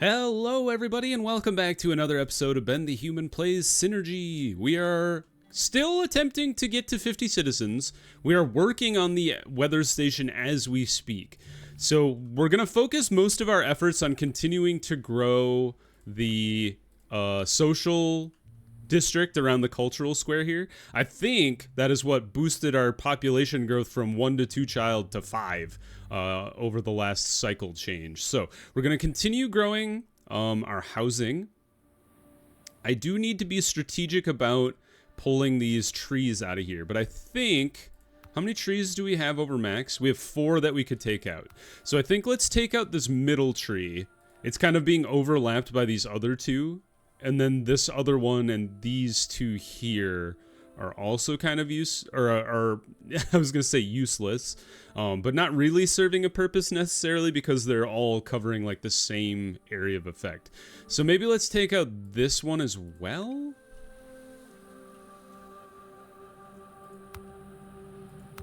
Hello, everybody, and welcome back to another episode of Ben the Human Plays Synergy. We are still attempting to get to 50 citizens. We are working on the weather station as we speak. So we're going to focus most of our efforts on continuing to grow the social district around the cultural square here. I think that is what boosted our population growth from 1 to 2 child to 5 over the last cycle change. So we're going to continue growing our housing. I do need to be strategic about pulling these trees out of here, but I think, how many trees do we have over max? We have 4 that we could take out. So I think let's take out this middle tree. It's kind of being overlapped by these other two. And then this other one and these two here are also kind of are I was going to say useless, but not really serving a purpose necessarily because they're all covering like the same area of effect. So maybe let's take out this one as well.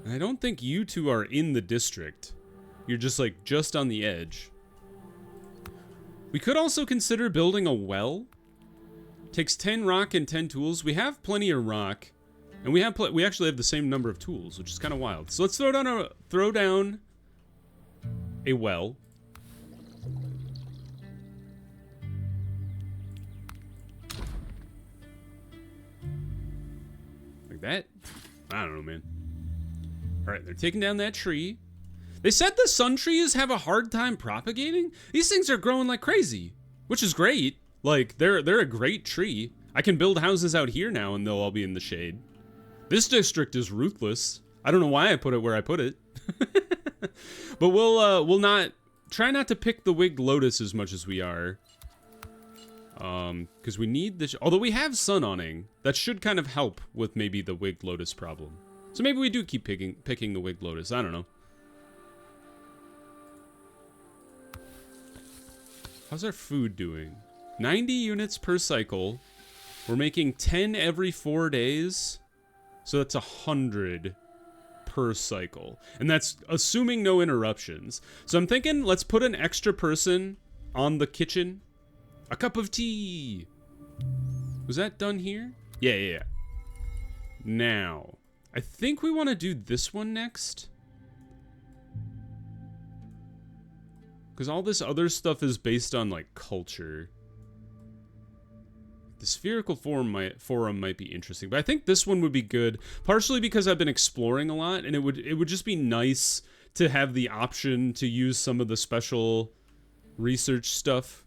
I don't think you two are in the district. You're just on the edge. We could also consider building a well. Takes 10 rock and 10 tools. We have plenty of rock, and we actually have the same number of tools, which is kind of wild. So let's throw down a well. Like that? I don't know, man. All right, they're taking down that tree. They said the sun trees have a hard time propagating. These things are growing like crazy, which is great. Like, they're a great tree. I can build houses out here now and they'll all be in the shade. This district is ruthless. I don't know why I put it where I put it. But we'll try not to pick the wigged lotus as much as we are. Because we need this, although we have sun awning. That should kind of help with maybe the wigged lotus problem. So maybe we do keep picking the wigged lotus. I don't know. How's our food doing? 90 units per cycle. We're making 10 every 4 days. So that's 100 per cycle. And that's assuming no interruptions. So I'm thinking let's put an extra person on the kitchen. A cup of tea. Was that done here? Yeah. Now, I think we want to do this one next. Because all this other stuff is based on like culture. The spherical forum might be interesting, but I think this one would be good, partially because I've been exploring a lot, and it would just be nice to have the option to use some of the special research stuff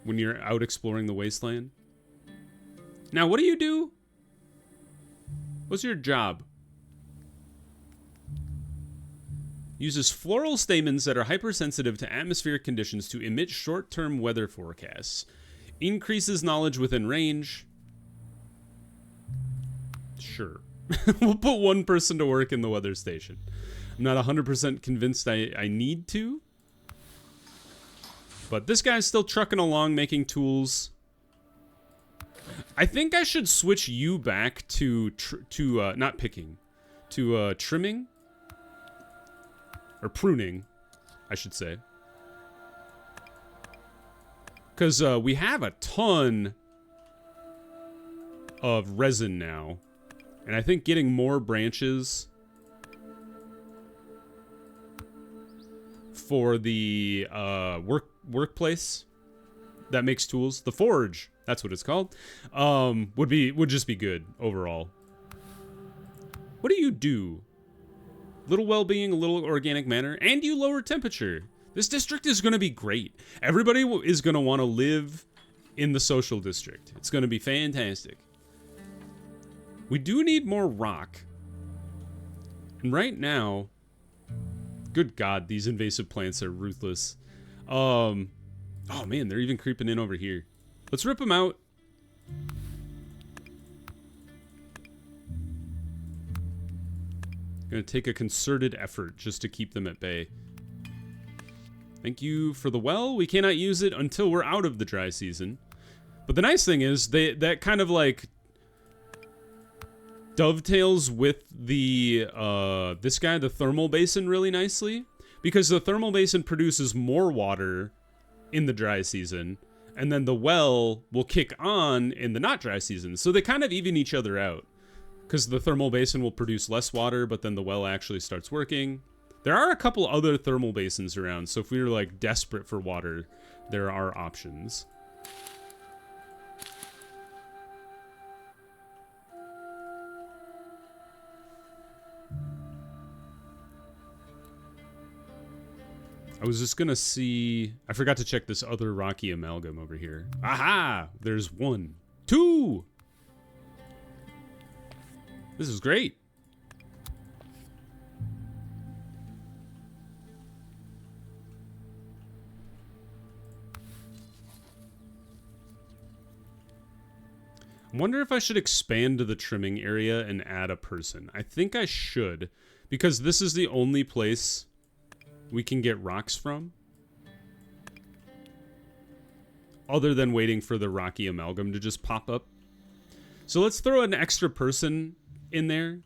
when you're out exploring the wasteland. Now, what do you do? What's your job? Uses floral stamens that are hypersensitive to atmospheric conditions to emit short-term weather forecasts. Increases knowledge within range. Sure. We'll put one person to work in the weather station. I'm not 100% convinced I need to. But this guy's still trucking along, making tools. I think I should switch you back to not picking. To trimming. Or pruning, I should say. Because we have a ton of resin now. And I think getting more branches for the workplace that makes tools, the forge, that's what it's called, would just be good overall. What do you do? Little well-being, a little organic matter, and you lower temperature. This district is going to be great. Everybody is going to want to live in the social district. It's going to be fantastic. We do need more rock. And right now, good God, these invasive plants are ruthless. Oh man, they're even creeping in over here. Let's rip them out. Gonna take a concerted effort just to keep them at bay. Thank you for the well. We cannot use it until we're out of the dry season. But the nice thing is, that kind of like dovetails with the this guy, the thermal basin, really nicely, because the thermal basin produces more water in the dry season, and then the well will kick on in the not dry season. So they kind of even each other out, because the thermal basin will produce less water, but then the well actually starts working. There are a couple other thermal basins around, so if we were like desperate for water, there are options. I was just gonna see... I forgot to check this other rocky amalgam over here. Aha! There's 1, 2! This is great. I wonder if I should expand the trimming area and add a person. I think I should, because this is the only place we can get rocks from, other than waiting for the rocky amalgam to just pop up. So let's throw an extra person in there,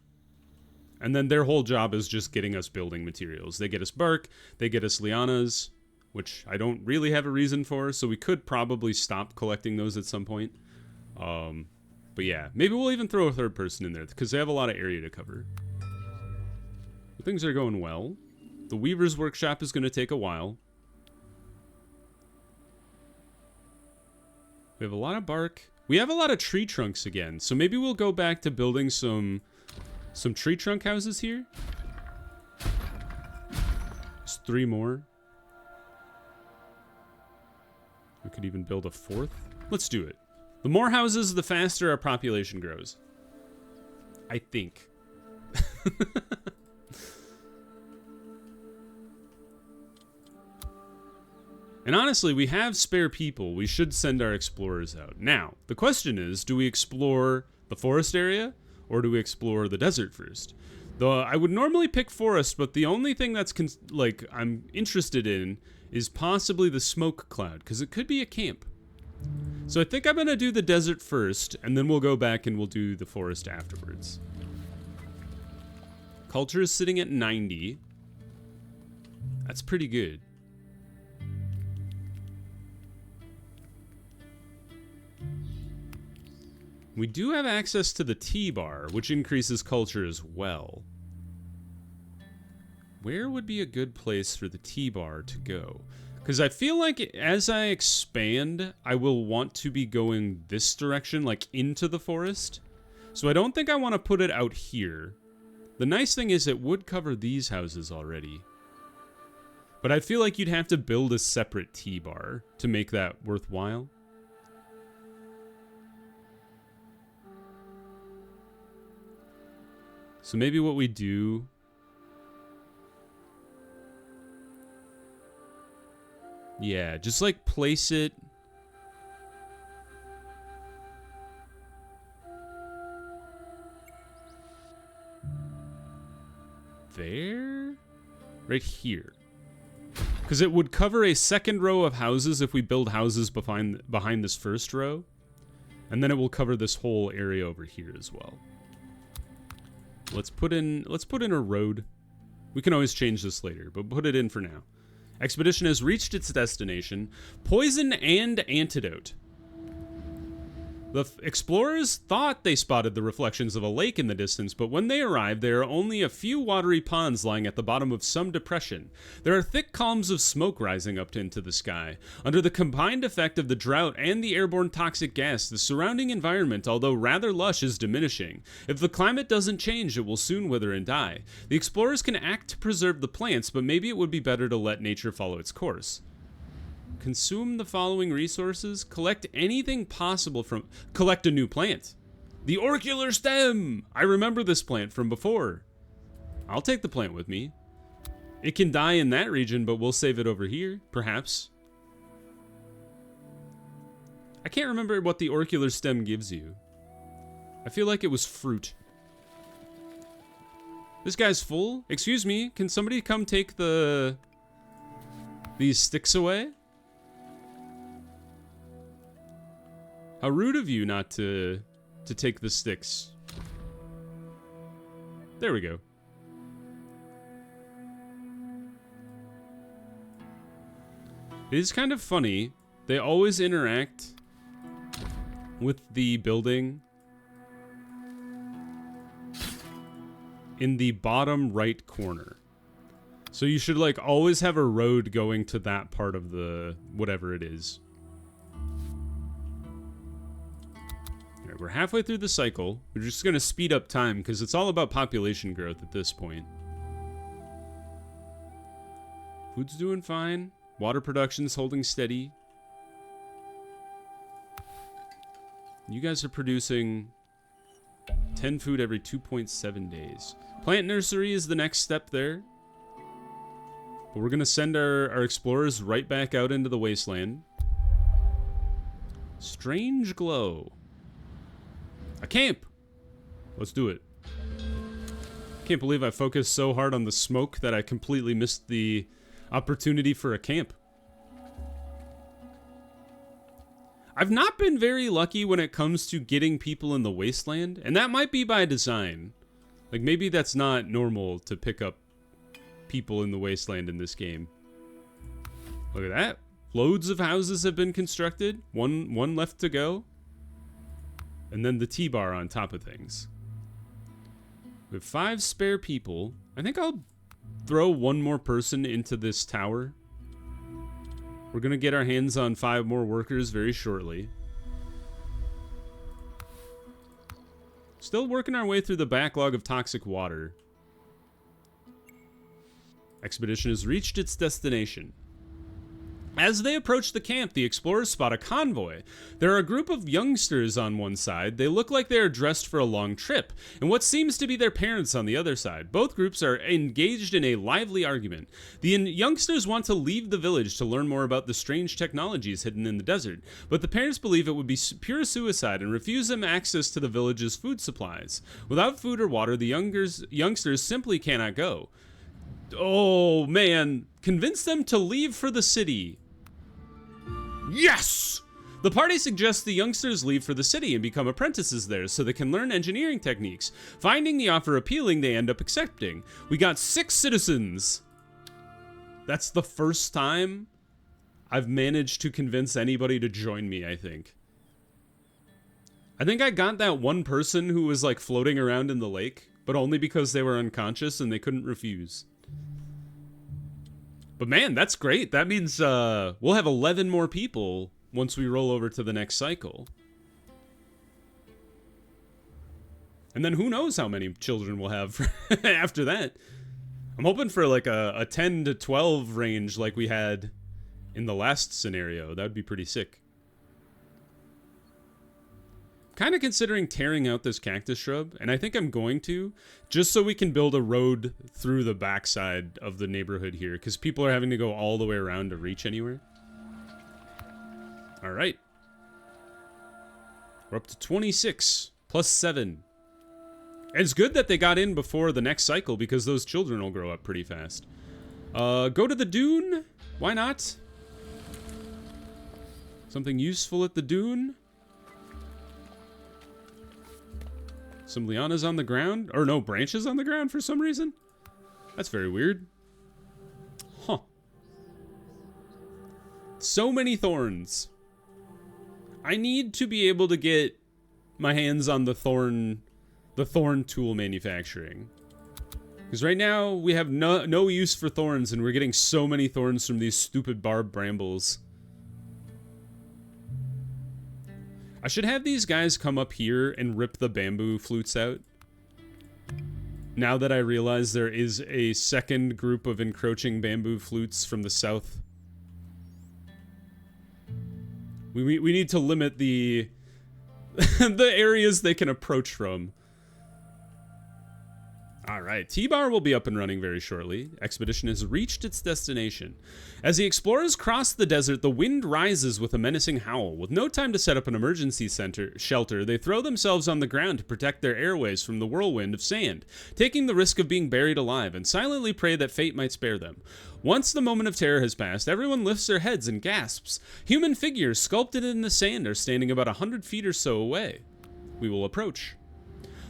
and then their whole job is just getting us building materials. They get us bark, they get us lianas, which I don't really have a reason for, so we could probably stop collecting those at some point. But yeah, maybe we'll even throw a third person in there, because they have a lot of area to cover. But things are going well. The Weaver's Workshop is going to take a while. We have a lot of bark. We have a lot of tree trunks again, so maybe we'll go back to building some tree trunk houses here. Just 3 more. We could even build a 4th. Let's do it. The more houses, the faster our population grows. I think. And honestly, we have spare people. We should send our explorers out. Now, the question is, do we explore the forest area, or do we explore the desert first? Though I would normally pick forest, but the only thing that's I'm interested in is possibly the smoke cloud, because it could be a camp. So I think I'm going to do the desert first, and then we'll go back and we'll do the forest afterwards. Culture is sitting at 90. That's pretty good. We do have access to the T-bar, which increases culture as well. Where would be a good place for the T-bar to go? Because I feel like as I expand, I will want to be going this direction, like into the forest. So I don't think I want to put it out here. The nice thing is it would cover these houses already. But I feel like you'd have to build a separate T-bar to make that worthwhile. So maybe what we do... Yeah, just like place it... there? Right here. Because it would cover a second row of houses if we build houses behind this first row. And then it will cover this whole area over here as well. Let's put in a road. We can always change this later, but put it in for now. Expedition has reached its destination. Poison and antidote. The explorers thought they spotted the reflections of a lake in the distance, but when they arrived, there are only a few watery ponds lying at the bottom of some depression. There are thick columns of smoke rising up into the sky. Under the combined effect of the drought and the airborne toxic gas, the surrounding environment, although rather lush, is diminishing. If the climate doesn't change, it will soon wither and die. The explorers can act to preserve the plants, but maybe it would be better to let nature follow its course. Consume the following resources. Collect anything possible from... Collect a new plant. The auricular stem! I remember this plant from before. I'll take the plant with me. It can die in that region, but we'll save it over here, perhaps. I can't remember what the auricular stem gives you. I feel like it was fruit. This guy's full? Excuse me, can somebody come take these sticks away? How rude of you not to take the sticks. There we go. It is kind of funny. They always interact with the building in the bottom right corner. So you should like always have a road going to that part of the whatever it is. All right, we're halfway through the cycle. We're just going to speed up time because it's all about population growth at this point. Food's doing fine. Water production's holding steady. You guys are producing 10 food every 2.7 days. Plant nursery is the next step there. But we're going to send our explorers right back out into the wasteland. Strange glow. A camp! Let's do it. Can't believe I focused so hard on the smoke that I completely missed the opportunity for a camp. I've not been very lucky when it comes to getting people in the wasteland, and that might be by design. Like, maybe that's not normal to pick up people in the wasteland in this game. Look at that. Loads of houses have been constructed. One left to go. And then the T-bar on top of things. We have 5 spare people. I think I'll throw one more person into this tower. We're going to get our hands on 5 more workers very shortly. Still working our way through the backlog of toxic water. Expedition has reached its destination. As they approach the camp, the explorers spot a convoy. There are a group of youngsters on one side. They look like they are dressed for a long trip, and what seems to be their parents on the other side. Both groups are engaged in a lively argument. The youngsters want to leave the village to learn more about the strange technologies hidden in the desert, but the parents believe it would be pure suicide and refuse them access to the village's food supplies. Without food or water, the youngsters simply cannot go. Oh, man. Convince them to leave for the city. Yes! The party suggests the youngsters leave for the city and become apprentices there so they can learn engineering techniques. Finding the offer appealing, they end up accepting. We got 6 citizens. That's the first time I've managed to convince anybody to join me, I think. I think I got that one person who was like floating around in the lake, but only because they were unconscious and they couldn't refuse. But man, that's great. That means we'll have 11 more people once we roll over to the next cycle. And then who knows how many children we'll have after that. I'm hoping for like a 10 to 12 range like we had in the last scenario. That would be pretty sick. Kind of considering tearing out this cactus shrub, and I think I'm going to, just so we can build a road through the backside of the neighborhood here, because people are having to go all the way around to reach anywhere. All right. We're up to 26, plus 7. And it's good that they got in before the next cycle, because those children will grow up pretty fast. Go to the dune? Why not? Something useful at the dune? Some lianas on the ground? Or no, branches on the ground for some reason? That's very weird. Huh. So many thorns. I need to be able to get my hands on the thorn tool manufacturing. Because right now, we have no use for thorns, and we're getting so many thorns from these stupid barbed brambles. I should have these guys come up here and rip the bamboo flutes out. Now that I realize there is a second group of encroaching bamboo flutes from the south. We need to limit the the areas they can approach from. Alright, T-Bar will be up and running very shortly. Expedition has reached its destination. As the explorers cross the desert, the wind rises with a menacing howl. With no time to set up an emergency shelter, they throw themselves on the ground to protect their airways from the whirlwind of sand, taking the risk of being buried alive, and silently pray that fate might spare them. Once the moment of terror has passed, everyone lifts their heads and gasps. Human figures sculpted in the sand are standing about 100 feet or so away. We will approach.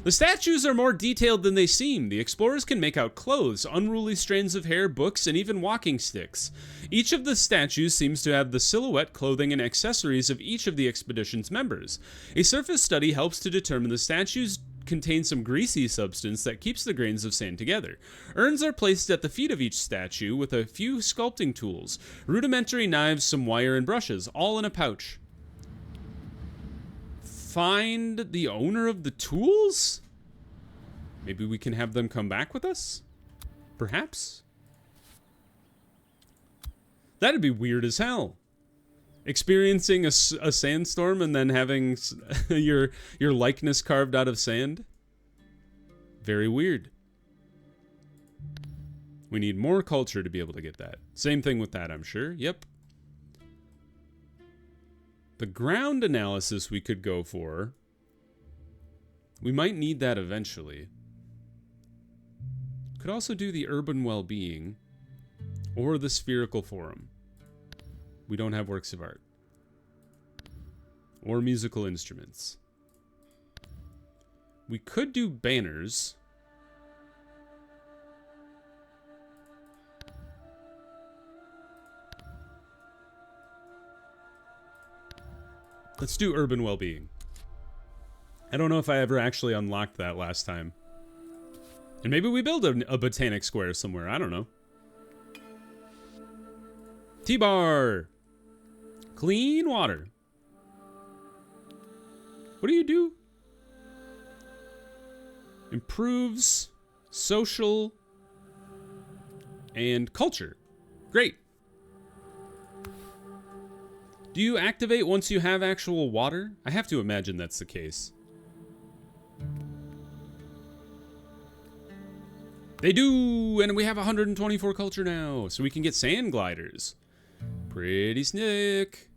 The statues are more detailed than they seem. The explorers can make out clothes, unruly strands of hair, books, and even walking sticks. Each of the statues seems to have the silhouette, clothing, and accessories of each of the expedition's members. A surface study helps to determine the statues contain some greasy substance that keeps the grains of sand together. Urns are placed at the feet of each statue with a few sculpting tools, rudimentary knives, some wire, and brushes, all in a pouch. Find the owner of the tools? Maybe we can have them come back with us? Perhaps? That'd be weird as hell. Experiencing a sandstorm and then having your likeness carved out of sand? Very weird. We need more culture to be able to get that. Same thing with that, I'm sure. Yep. The ground analysis we could go for. We might need that eventually. Could also do the urban well-being or the spherical forum. We don't have works of art or musical instruments. We could do banners. Let's do urban well-being. I don't know if I ever actually unlocked that last time. And maybe we build a botanic square somewhere. I don't know. T-bar. Clean water. What do you do? Improves social and culture. Great. Do you activate once you have actual water? I have to imagine that's the case. They do, and we have 124 culture now, so we can get sand gliders. Pretty slick.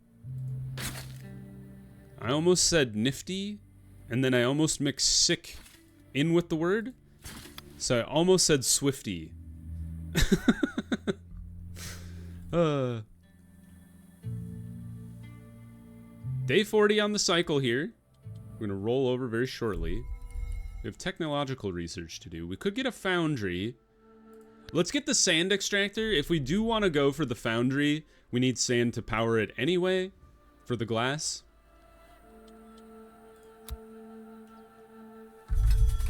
I almost said nifty, and then I almost mixed sick in with the word, so I almost said swifty. Day 40 on the cycle here. We're going to roll over very shortly. We have technological research to do. We could get a foundry. Let's get the sand extractor. If we do want to go for the foundry, we need sand to power it anyway for the glass.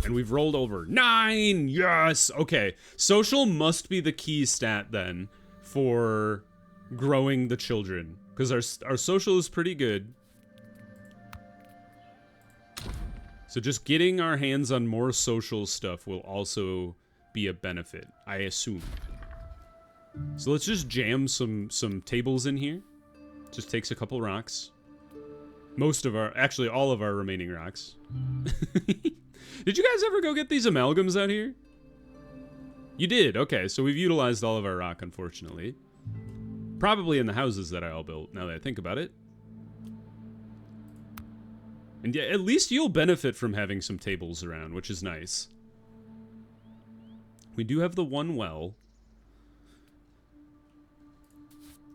And we've rolled over 9. Yes. Okay. Social must be the key stat then for growing the children, because our social is pretty good. So just getting our hands on more social stuff will also be a benefit, I assume. So let's just jam some tables in here. Just takes a couple rocks. Actually all of our remaining rocks. Did you guys ever go get these amalgams out here? You did, okay, so we've utilized all of our rock, unfortunately. Probably in the houses that I all built, now that I think about it. And yeah, at least you'll benefit from having some tables around, which is nice. We do have the one well.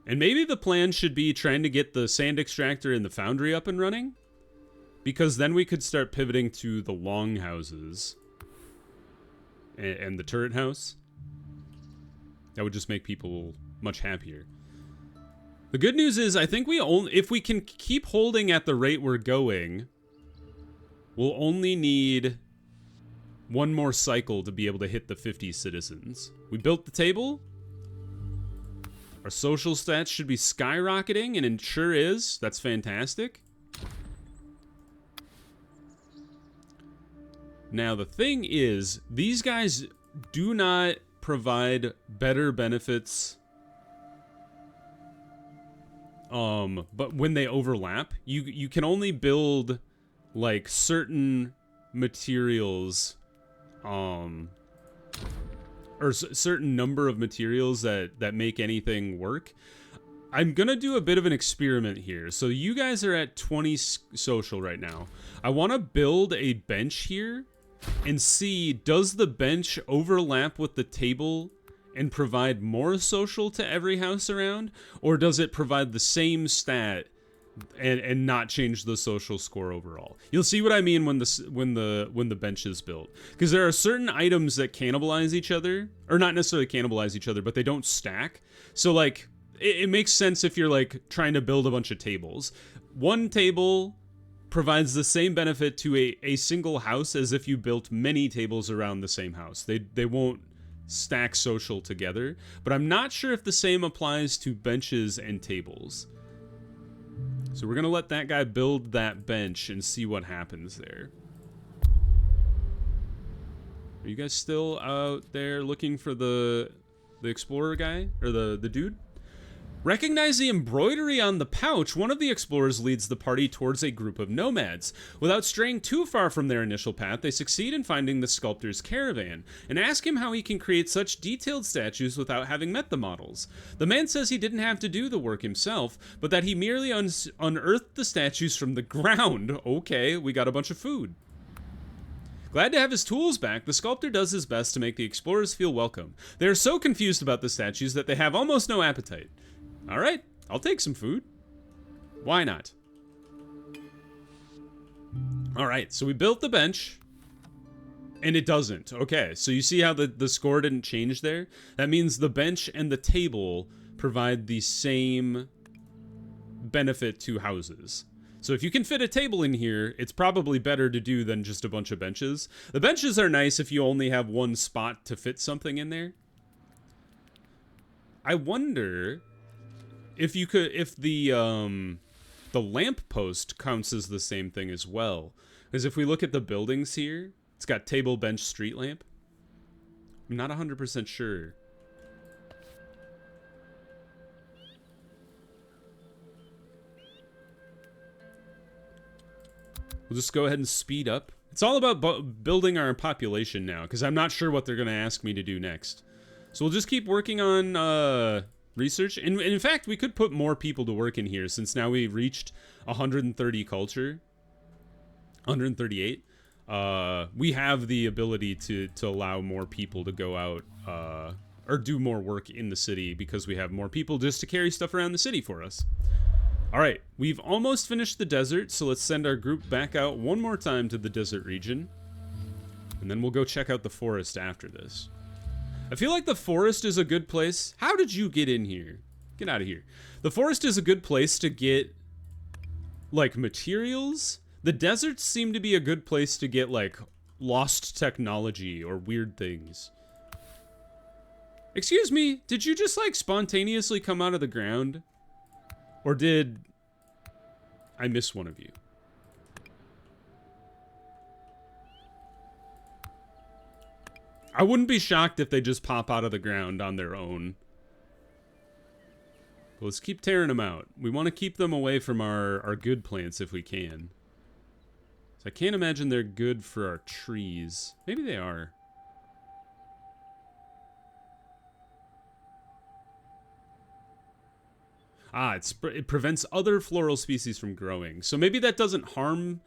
And maybe the plan should be trying to get the sand extractor and the foundry up and running, because then we could start pivoting to the long houses and the turret house. That would just make people much happier. The good news is, I think if we can keep holding at the rate we're going, we'll only need one more cycle to be able to hit the 50 citizens. We built the table. Our social stats should be skyrocketing, and it sure is. That's fantastic. Now, the thing is, these guys do not provide better benefits. But when they overlap, you can only build like certain materials, or certain number of materials that make anything work. I'm gonna do a bit of an experiment here. So you guys are at 20 social right now. I want to build a bench here and see, does the bench overlap with the table and provide more social to every house around, or does it provide the same stat and not change the social score overall. You'll see what I mean when the bench is built, because there are certain items that cannibalize each other, or not necessarily cannibalize each other, but they don't stack. So like it makes sense if you're like trying to build a bunch of tables. One table provides the same benefit to a single house as if you built many tables around the same house. They won't stack social together, but I'm not sure if the same applies to benches and tables. So we're going to let that guy build that bench and see what happens there. Are you guys still out there looking for the explorer guy? Or the dude? Recognize the embroidery on the pouch. One of the explorers leads the party towards a group of nomads. Without straying too far from their initial path, they succeed in finding the sculptor's caravan and ask him how he can create such detailed statues without having met the models. The man says he didn't have to do the work himself, but that he merely unearthed the statues from the ground. Okay, we got a bunch of food. Glad to have his tools back, the sculptor does his best to make the explorers feel welcome. They are so confused about the statues that they have almost no appetite. All right, I'll take some food. Why not? All right, so we built the bench, and it doesn't. Okay, so you see how the score didn't change there? That means the bench and the table provide the same benefit to houses. So if you can fit a table in here, it's probably better to do than just a bunch of benches. The benches are nice if you only have one spot to fit something in there. I wonder if you could, if the lamp post counts as the same thing as well. Because if we look at the buildings here, it's got table, bench, street lamp. I'm not 100% sure. We'll just go ahead and speed up. It's all about building our population now, because I'm not sure what they're going to ask me to do next. So we'll just keep working on research. And in fact, we could put more people to work in here, since now we've reached 130 culture. 138. We have the ability to allow more people to go out or do more work in the city, because we have more people just to carry stuff around the city for us. All right, we've almost finished the desert, so let's send our group back out one more time to the desert region. And then we'll go check out the forest after this. I feel like the forest is a good place. How did you get in here? Get out of here. The forest is a good place to get, like, materials. The deserts seem to be a good place to get, like, lost technology or weird things. Excuse me, did you just, like, spontaneously come out of the ground? Or did I miss one of you? I wouldn't be shocked if they just pop out of the ground on their own. But let's keep tearing them out. We want to keep them away from our good plants if we can. So I can't imagine they're good for our trees. Maybe they are. Ah, it prevents other floral species from growing. So maybe that doesn't harm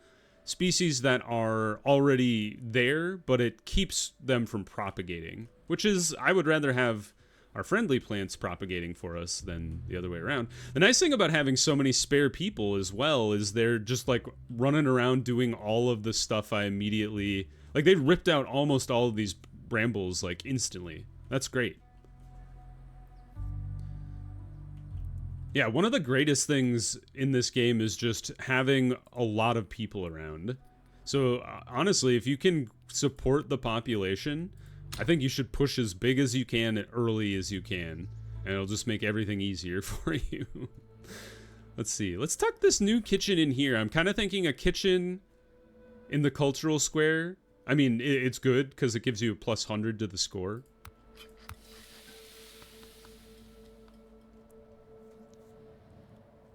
species that are already there, but it keeps them from propagating. Which is, I would rather have our friendly plants propagating for us than the other way around. The nice thing about having so many spare people as well is they're just like running around doing all of the stuff I immediately... Like they ripped out almost all of these brambles like instantly. That's great. Yeah, one of the greatest things in this game is just having a lot of people around. So, honestly, if you can support the population, I think you should push as big as you can and early as you can. And it'll just make everything easier for you. Let's see. Let's tuck this new kitchen in here. I'm kind of thinking a kitchen in the cultural square. I mean, it's good because it gives you a plus 100 to the score.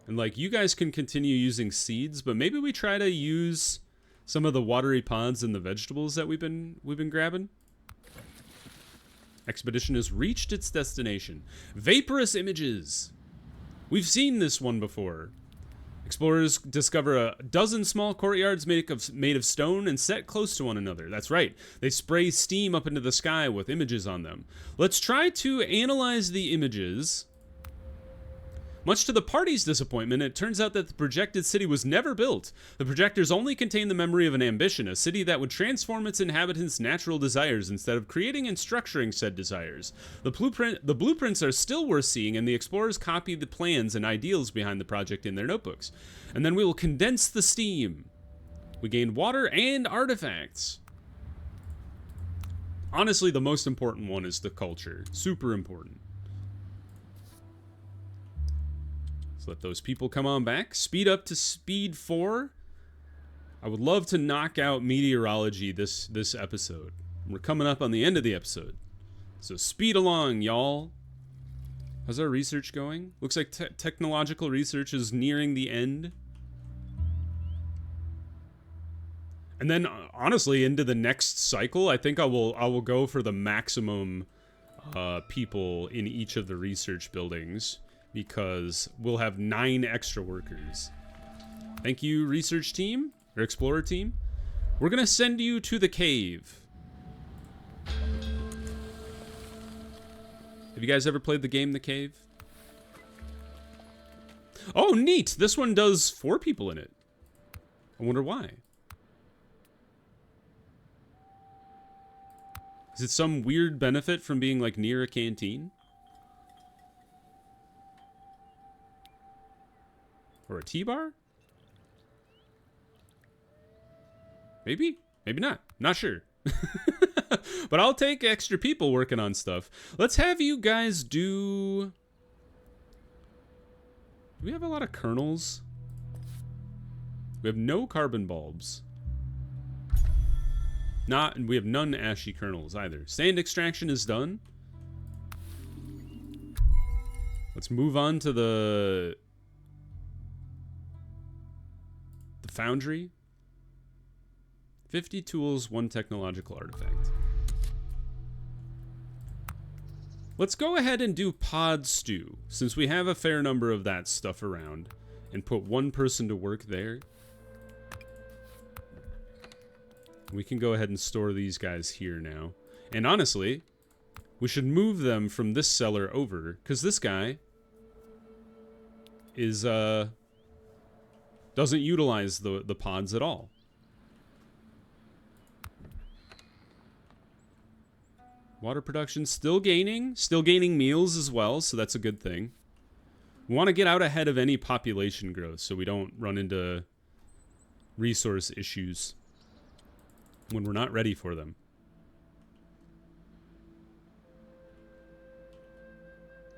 And like, you guys can continue using seeds, but maybe we try to use some of the watery pods and the vegetables that we've been grabbing. Expedition has reached its destination. Vaporous images. We've seen this one before. Explorers discover a dozen small courtyards made of stone and set close to one another. That's right. They spray steam up into the sky with images on them. Let's try to analyze the images. Much to the party's disappointment, it turns out that the projected city was never built. The projectors only contain the memory of an ambition, a city that would transform its inhabitants' natural desires instead of creating and structuring said desires. The blueprints are still worth seeing, and the explorers copy the plans and ideals behind the project in their notebooks. And then we will condense the steam. We gained water and artifacts. Honestly, the most important one is the culture. Super important. Let's let those people come on back. Speed up to speed 4. I would love to knock out meteorology this episode. We're coming up on the end of the episode. So speed along, y'all. How's our research going? Looks like technological research is nearing the end. And then, honestly, into the next cycle, I think I will go for the maximum people in each of the research buildings, because we'll have 9 extra workers. Thank you, research team, or explorer team. We're gonna send you to the cave. Have you guys ever played the game The Cave? Oh, neat! This one does 4 people in it. I wonder why. Is it some weird benefit from being, like, near a canteen? Or a tea bar? Maybe? Maybe not. Not sure. But I'll take extra people working on stuff. Let's have you guys do... Do we have a lot of kernels? We have no carbon bulbs. We have none ashy kernels either. Sand extraction is done. Let's move on to the foundry. 50 tools, 1 technological artifact. Let's go ahead and do pod stew, since we have a fair number of that stuff around, and put 1 person to work there. We can go ahead and store these guys here now. And honestly, we should move them from this cellar over, because this guy is, doesn't utilize the pods at all. Water production still gaining meals as well, so that's a good thing. We want to get out ahead of any population growth so we don't run into resource issues when we're not ready for them.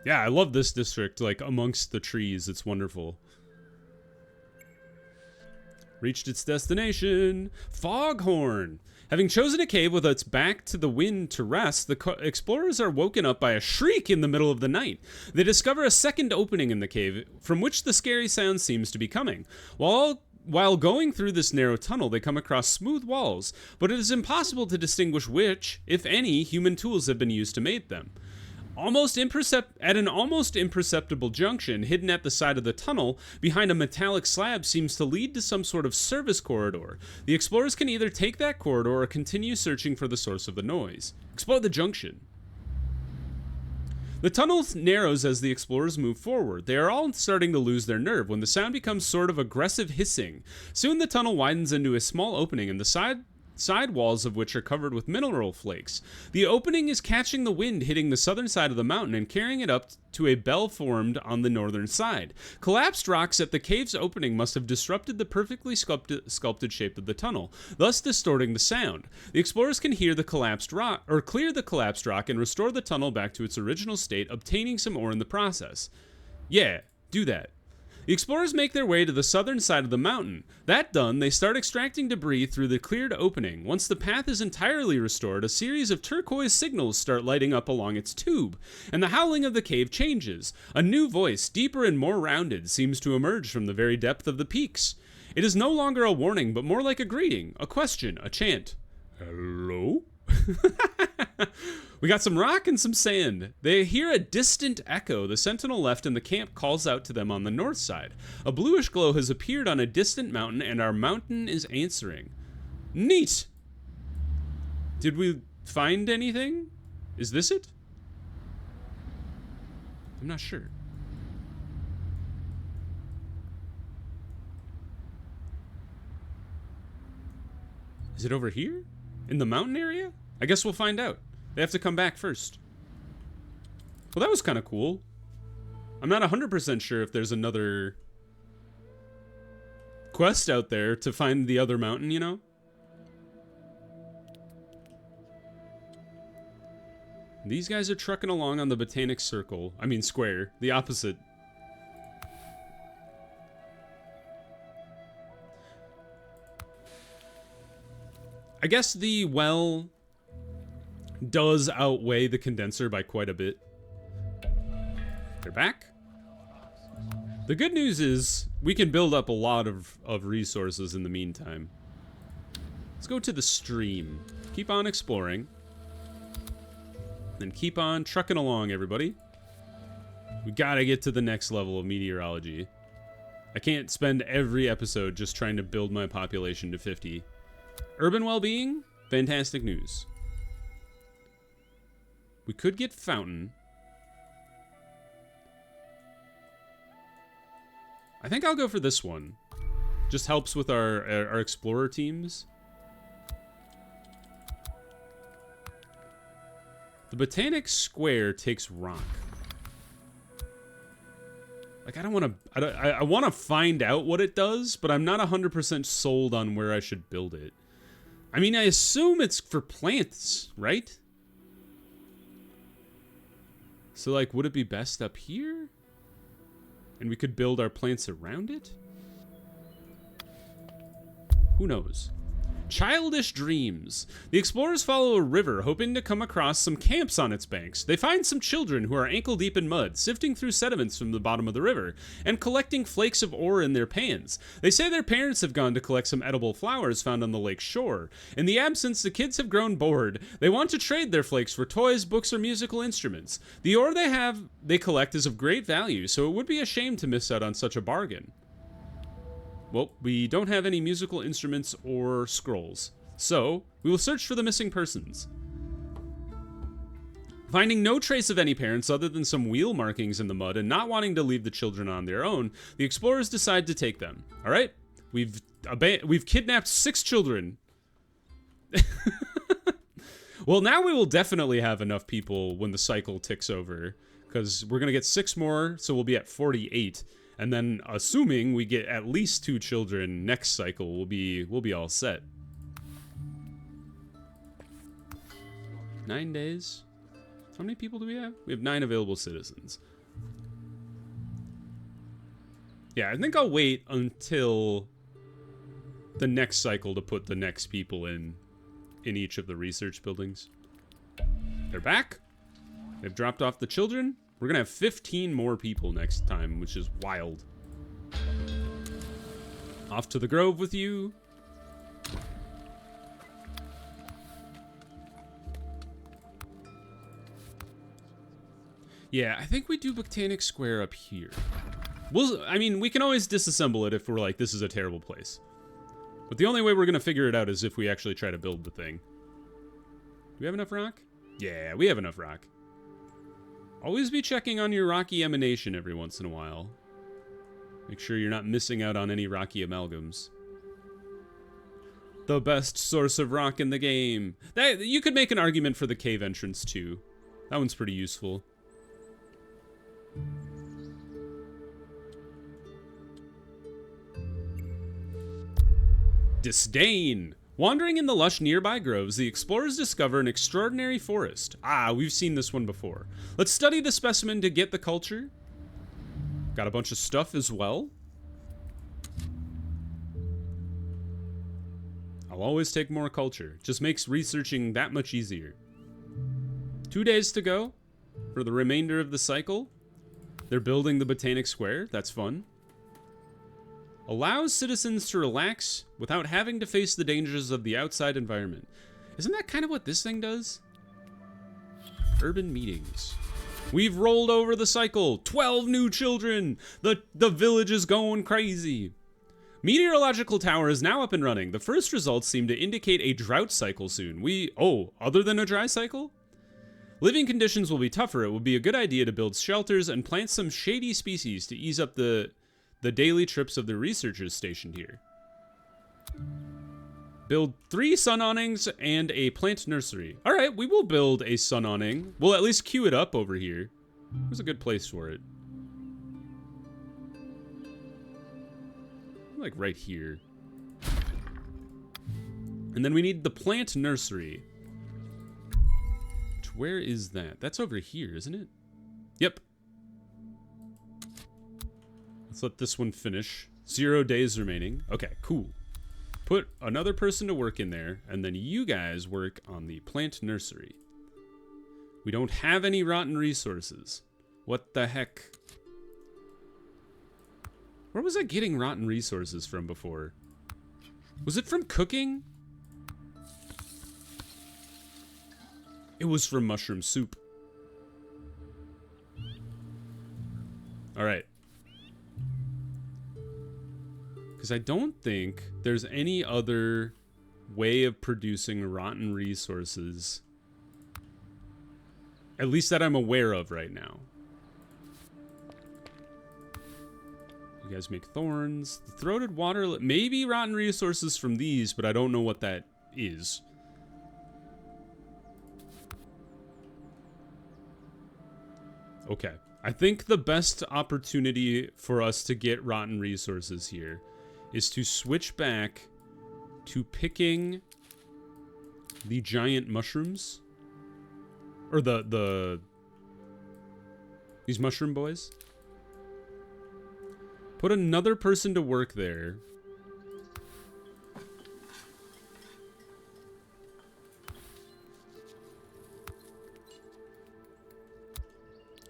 Yeah, I love this district, like, amongst the trees. It's wonderful. Reached its destination. Foghorn. Having chosen a cave with its back to the wind to rest, the explorers are woken up by a shriek in the middle of the night. They discover a second opening in the cave, from which the scary sound seems to be coming. While going through this narrow tunnel, they come across smooth walls, but it is impossible to distinguish which, if any, human tools have been used to make them. At an almost imperceptible junction, hidden at the side of the tunnel, behind a metallic slab seems to lead to some sort of service corridor. The explorers can either take that corridor or continue searching for the source of the noise. Explore the junction. The tunnel narrows as the explorers move forward. They are all starting to lose their nerve when the sound becomes sort of aggressive hissing. Soon the tunnel widens into a small opening in the side walls of which are covered with mineral flakes. The opening is catching the wind, hitting the southern side of the mountain and carrying it up to a bell formed on the northern side. Collapsed rocks at the cave's opening must have disrupted the perfectly sculpted shape of the tunnel, thus distorting the sound. The explorers can hear the collapsed rock, or clear the collapsed rock and restore the tunnel back to its original state, obtaining some ore in the process. Yeah, do that. The explorers make their way to the southern side of the mountain. That done, they start extracting debris through the cleared opening. Once the path is entirely restored, a series of turquoise signals start lighting up along its tube, and the howling of the cave changes. A new voice, deeper and more rounded, seems to emerge from the very depth of the peaks. It is no longer a warning, but more like a greeting, a question, a chant. Hello? We got some rock and some sand. They hear a distant echo. The sentinel left in the camp calls out to them on the north side. A bluish glow has appeared on a distant mountain, and our mountain is answering. Neat! Did we find anything? Is this it? I'm not sure. Is it over here? In the mountain area? I guess we'll find out. They have to come back first. Well, that was kind of cool. I'm not 100% sure if there's another quest out there to find the other mountain, you know? These guys are trucking along on the Botanic Square, the opposite. I guess the well does outweigh the condenser by quite a bit. They're back. The good news is we can build up a lot of resources in the meantime. Let's go to the stream. Keep on exploring. And keep on trucking along, everybody. We gotta get to the next level of meteorology. I can't spend every episode just trying to build my population to 50. Urban well-being, fantastic news. We could get fountain. I think I'll go for this one. Just helps with our explorer teams. The Botanic Square takes rock. Like, I want to find out what it does, but I'm not 100% sold on where I should build it. I mean, I assume it's for plants, right? So, like, would it be best up here? And we could build our plants around it? Who knows? Childish dreams. The explorers follow a river, hoping to come across some camps on its banks. They find some children who are ankle-deep in mud, sifting through sediments from the bottom of the river, and collecting flakes of ore in their pans. They say their parents have gone to collect some edible flowers found on the lake's shore. In the absence, the kids have grown bored. They want to trade their flakes for toys, books, or musical instruments. The ore they collect is of great value, so it would be a shame to miss out on such a bargain. Well, we don't have any musical instruments or scrolls, so we will search for the missing persons. Finding no trace of any parents other than some wheel markings in the mud and not wanting to leave the children on their own, the explorers decide to take them. All right, we've kidnapped 6 children. Well, now we will definitely have enough people when the cycle ticks over, because we're gonna get 6 more, so we'll be at 48. And then, assuming we get at least 2 children next cycle, we'll be all set. 9 days. How many people do we have? We have 9 available citizens. Yeah, I think I'll wait until the next cycle to put the next people in each of the research buildings. They're back. They've dropped off the children. We're gonna have 15 more people next time, which is wild. Off to the grove with you. Yeah, I think we do Botanic Square up here. I mean, we can always disassemble it if we're like, this is a terrible place. But the only way we're gonna figure it out is if we actually try to build the thing. Do we have enough rock? Yeah, we have enough rock. Always be checking on your rocky emanation every once in a while. Make sure you're not missing out on any rocky amalgams. The best source of rock in the game. You could make an argument for the cave entrance too. That one's pretty useful. Disdain. Wandering in the lush nearby groves, the explorers discover an extraordinary forest. Ah, we've seen this one before. Let's study the specimen to get the culture. Got a bunch of stuff as well. I'll always take more culture. Just makes researching that much easier. 2 days to go for the remainder of the cycle. They're building the Botanic Square. That's fun. Allows citizens to relax without having to face the dangers of the outside environment. Isn't that kind of what this thing does? Urban meetings. We've rolled over the cycle. 12 new children. The village is going crazy. Meteorological tower is now up and running. The first results seem to indicate a drought cycle soon. Other than a dry cycle? Living conditions will be tougher. It would be a good idea to build shelters and plant some shady species to ease up the daily trips of the researchers stationed here. Build 3 sun awnings and a plant nursery. All right, we will build a sun awning. We'll at least queue it up over here. There's a good place for it. Like right here. And then we need the plant nursery. Where is that? That's over here, isn't it? Yep. Let's let this one finish. 0 days remaining. Okay, cool. Put another person to work in there, and then you guys work on the plant nursery. We don't have any rotten resources. What the heck? Where was I getting rotten resources from before? Was it from cooking? It was from mushroom soup. All right. Because I don't think there's any other way of producing rotten resources. At least that I'm aware of right now. You guys make thorns. The throated water... Maybe rotten resources from these, but I don't know what that is. Okay. I think the best opportunity for us to get rotten resources here is to switch back to picking the giant mushrooms. Or these mushroom boys. Put another person to work there.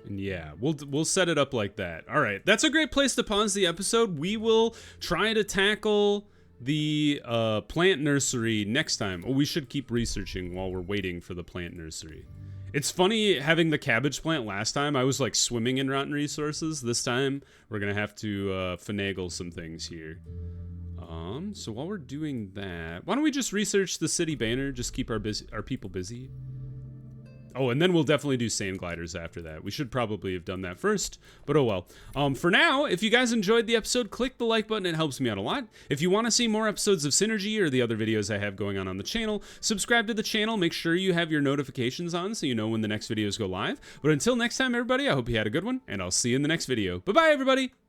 And yeah, we'll set it up like that. All right, that's a great place to pause the episode. We will try to tackle the plant nursery next time. Oh, we should keep researching while we're waiting for the plant nursery. It's funny having the cabbage plant last time. I was like swimming in rotten resources. This time we're gonna have to finagle some things here. So while we're doing that, why don't we just research the city banner? Just keep our people busy. Oh, and then we'll definitely do sand gliders after that. We should probably have done that first, but oh well. For now, if you guys enjoyed the episode, click the like button. It helps me out a lot. If you want to see more episodes of Synergy or the other videos I have going on the channel, subscribe to the channel. Make sure you have your notifications on so you know when the next videos go live. But until next time, everybody, I hope you had a good one, and I'll see you in the next video. Bye-bye, everybody!